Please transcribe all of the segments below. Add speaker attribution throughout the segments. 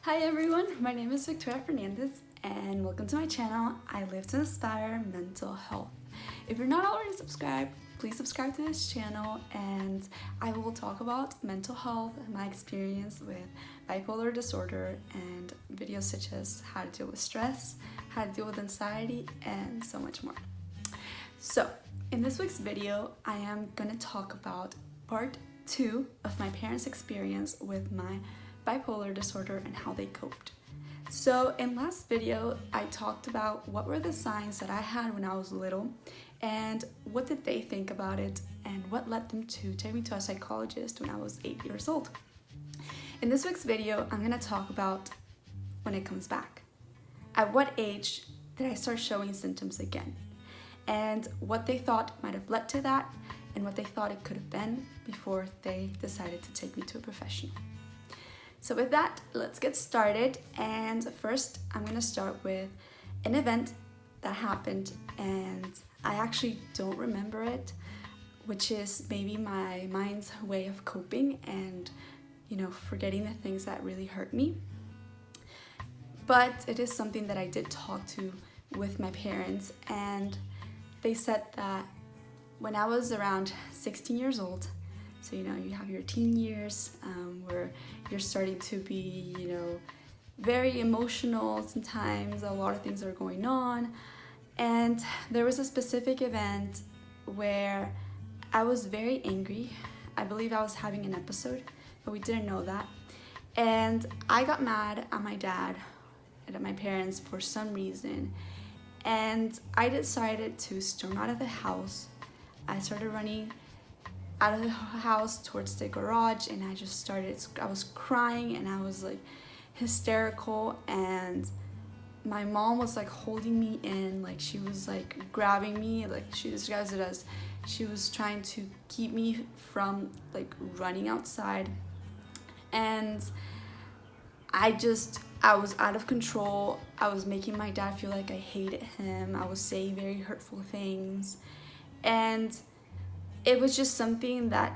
Speaker 1: Hi everyone, my name is Victoria Fernandez and welcome to my channel. I live to inspire mental health. If you're not already subscribed, please subscribe to this channel and I will talk about mental health, my experience with bipolar disorder, and videos such as how to deal with stress, how to deal with anxiety, and so much more. So, in this week's video, I am going to talk about part 2 of my parents' experience with my bipolar disorder and how they coped. So in last video, I talked about what were the signs that I had when I was little and what did they think about it and what led them to take me to a psychologist when I was 8 years old. In this week's video, I'm gonna talk about when it comes back. At what age did I start showing symptoms again? And what they thought might have led to that and what they thought it could have been before they decided to take me to a professional. So with that, let's get started. And first, I'm gonna start with an event that happened and I actually don't remember it, which is maybe my mind's way of coping and, forgetting the things that really hurt me. But it is something that I did talk to with my parents, and they said that when I was around 16 years old, so, you have your teen years where you're starting to be, very emotional sometimes. A lot of things are going on. And there was a specific event where I was very angry. I believe I was having an episode, but we didn't know that. And I got mad at my dad and at my parents for some reason. And I decided to storm out of the house. I started running out of the house towards the garage and I was crying and I was like hysterical, and my mom was like holding me in, like she was like grabbing me, like she describes it as she was trying to keep me from like running outside. And I was out of control. I was making my dad feel like I hated him. I was saying very hurtful things, and it was just something that,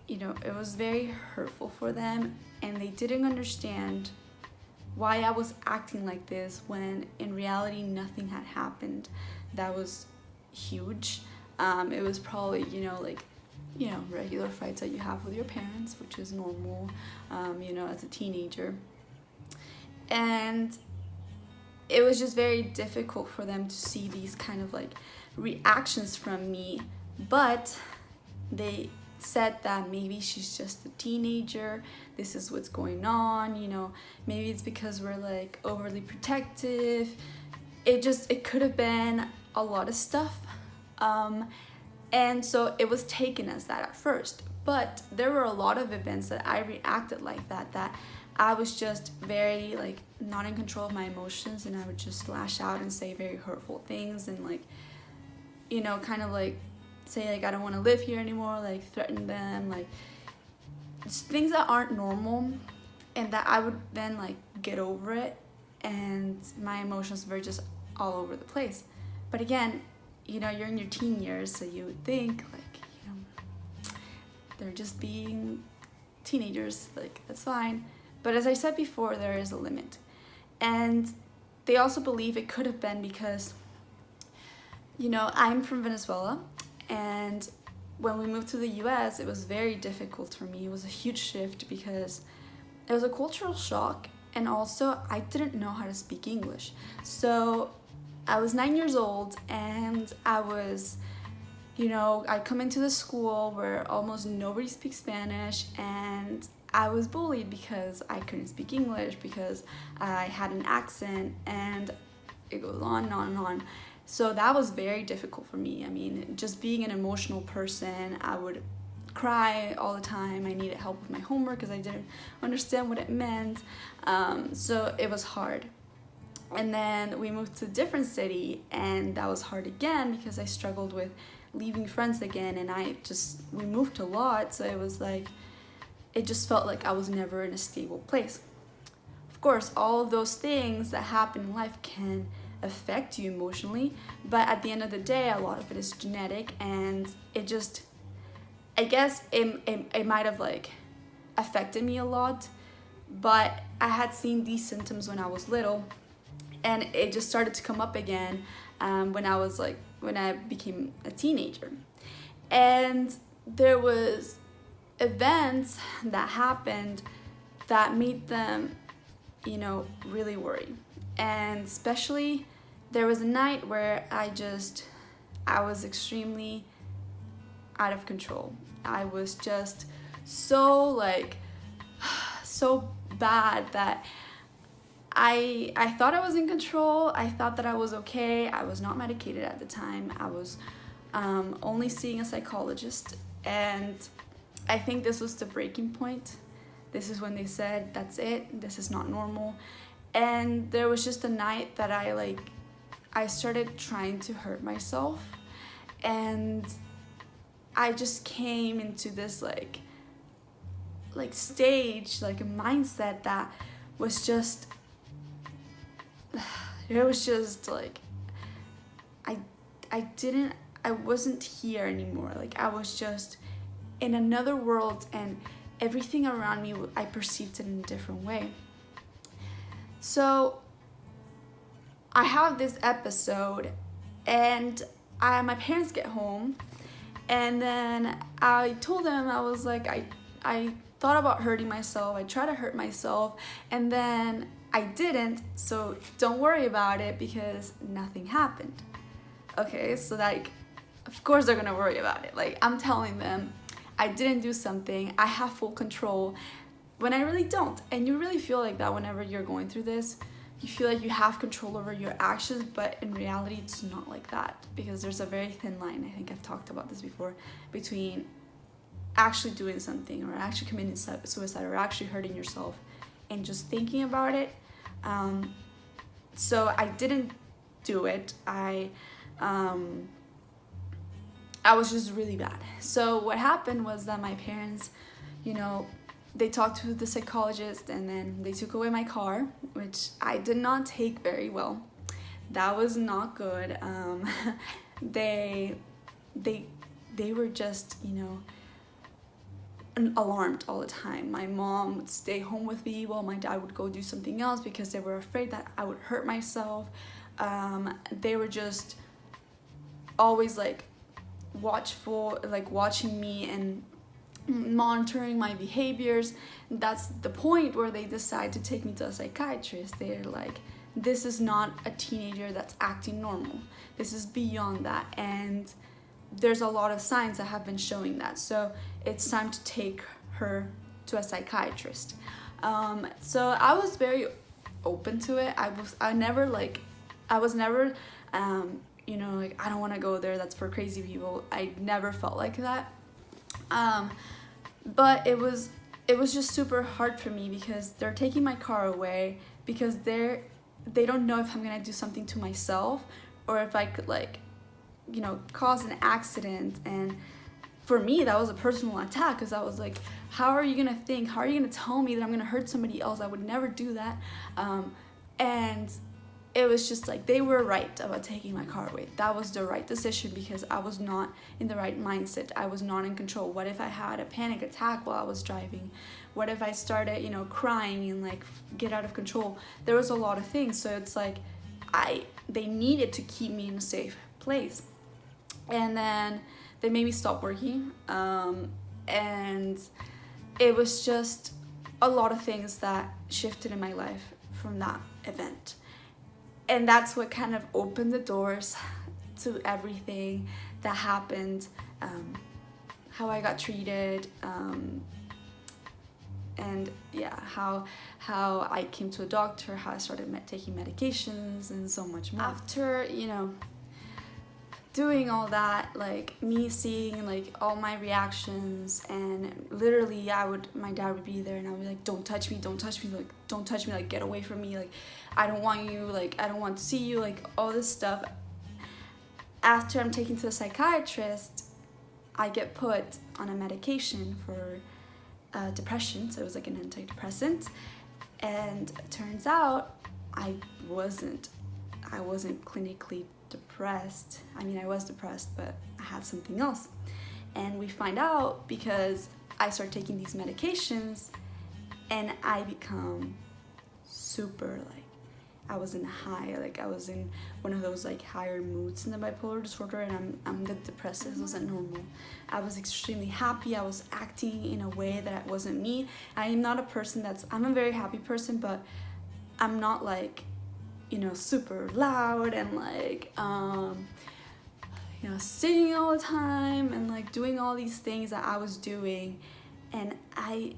Speaker 1: it was very hurtful for them, and they didn't understand why I was acting like this when in reality nothing had happened that was huge. It was probably, regular fights that you have with your parents, which is normal, as a teenager. And it was just very difficult for them to see these kind of like reactions from me. But they said that maybe she's just a teenager, this is what's going on, maybe it's because we're like overly protective. It could have been a lot of stuff. And so it was taken as that at first. But there were a lot of events that I reacted like that I was just very like not in control of my emotions, and I would just lash out and say very hurtful things and like, kind of like say like I don't want to live here anymore, like threaten them, like things that aren't normal, and that I would then like get over it, and my emotions were just all over the place. But again, you're in your teen years, so you would think like, they're just being teenagers, like that's fine. But as I said before, there is a limit. And they also believe it could have been because, I'm from Venezuela, and when we moved to the US, it was very difficult for me. It was a huge shift because it was a cultural shock, and also I didn't know how to speak English. So I was 9 years old, and I was, I come into the school where almost nobody speaks Spanish, and I was bullied because I couldn't speak English, because I had an accent, and it goes on and on and on. So that was very difficult for me. I mean, just being an emotional person, I would cry all the time. I needed help with my homework because I didn't understand what it meant. So it was hard. And then we moved to a different city, and that was hard again because I struggled with leaving friends again, and we moved a lot, so it was like, it just felt like I was never in a stable place. Of course, all of those things that happen in life can affect you emotionally, but at the end of the day, a lot of it is genetic, and I guess it might have like affected me a lot, but I had seen these symptoms when I was little, and it just started to come up again when I became a teenager. And there was events that happened that made them, really worry. And especially there was a night where I was extremely out of control. I was just so so bad that I thought I was in control. I thought that I was okay. I was not medicated at the time. I was only seeing a psychologist, and I think this was the breaking point. This is when they said, that's it, this is not normal. And there was just a night that I started trying to hurt myself, and I just came into this stage, a mindset that was just, it was just I wasn't here anymore. I was just in another world, and everything around me, I perceived it in a different way. So I have this episode, and my parents get home, and then I told them, I was like, I thought about hurting myself. I tried to hurt myself, and then I didn't, so don't worry about it because nothing happened. Okay, so of course they're gonna worry about it. I'm telling them I didn't do something, I have full control, when I really don't. And you really feel like that whenever you're going through this. You feel like you have control over your actions, but in reality it's not like that, because there's a very thin line, I think I've talked about this before, between actually doing something or actually committing suicide or actually hurting yourself and just thinking about it. So I didn't do it. I was just really bad. So what happened was that my parents, they talked to the psychologist, and then they took away my car, which I did not take very well. That was not good. They were just, alarmed all the time. My mom would stay home with me while my dad would go do something else because they were afraid that I would hurt myself. They were just always watchful, watching me and monitoring my behaviors. That's the point where they decide to take me to a psychiatrist. They're like, this is not a teenager that's acting normal. This is beyond that, and there's a lot of signs that have been showing that. So it's time to take her to a psychiatrist. So I was very open to it. I was never I don't want to go there, that's for crazy people. I never felt like that. But it was just super hard for me because they're taking my car away because they don't know if I'm gonna do something to myself or if I could cause an accident. And for me that was a personal attack, because I was like, how are you gonna tell me that I'm gonna hurt somebody else? I would never do that. And it was just they were right about taking my car away. That was the right decision because I was not in the right mindset. I was not in control. What if I had a panic attack while I was driving? What if I started, crying and get out of control? There was a lot of things. So it's they needed to keep me in a safe place. And then they made me stop working. And it was just a lot of things that shifted in my life from that event. And that's what kind of opened the doors to everything that happened, how I got treated, and yeah, how I came to a doctor, how I started taking medications, and so much more. After, doing all that, me seeing all my reactions, and literally my dad would be there and I would be like, don't touch me, don't touch me, don't touch me, get away from me, I don't want you, I don't want to see you, all this stuff. After I'm taken to a psychiatrist, I get put on a medication for depression, so it was an antidepressant, and it turns out I wasn't clinically depressed. I mean, I was depressed, but I had something else. And we find out because I started taking these medications, and I become super like, I was in a high, like I was in one of those like higher moods in the bipolar disorder, and I'm the depressed. This wasn't normal. I was extremely happy. I was acting in a way that wasn't me. I am not a person I'm a very happy person, but I'm not like, you know, super loud and like you know, singing all the time and like doing all these things that I was doing, and I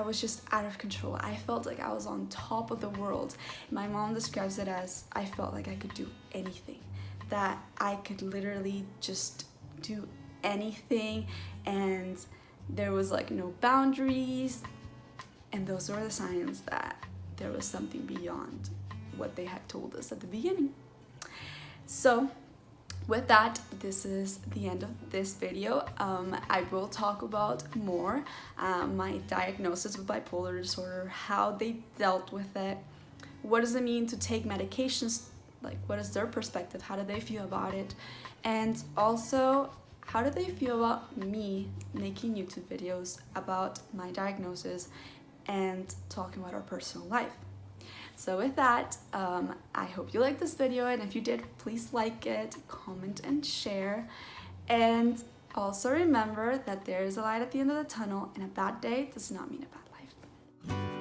Speaker 1: was just out of control. I felt like I was on top of the world. My mom describes it as I felt like I could do anything, that I could literally just do anything, and there was like no boundaries, and those were the signs that there was something beyond what they had told us at the beginning. So with that, this is the end of this video. I will talk about more my diagnosis with bipolar disorder, how they dealt with it, what does it mean to take medications, like what is their perspective, how do they feel about it, and also how do they feel about me making YouTube videos about my diagnosis and talking about our personal life. So with that, I hope you liked this video, and if you did, please like it, comment, and share. And also remember that there is a light at the end of the tunnel, and a bad day does not mean a bad life.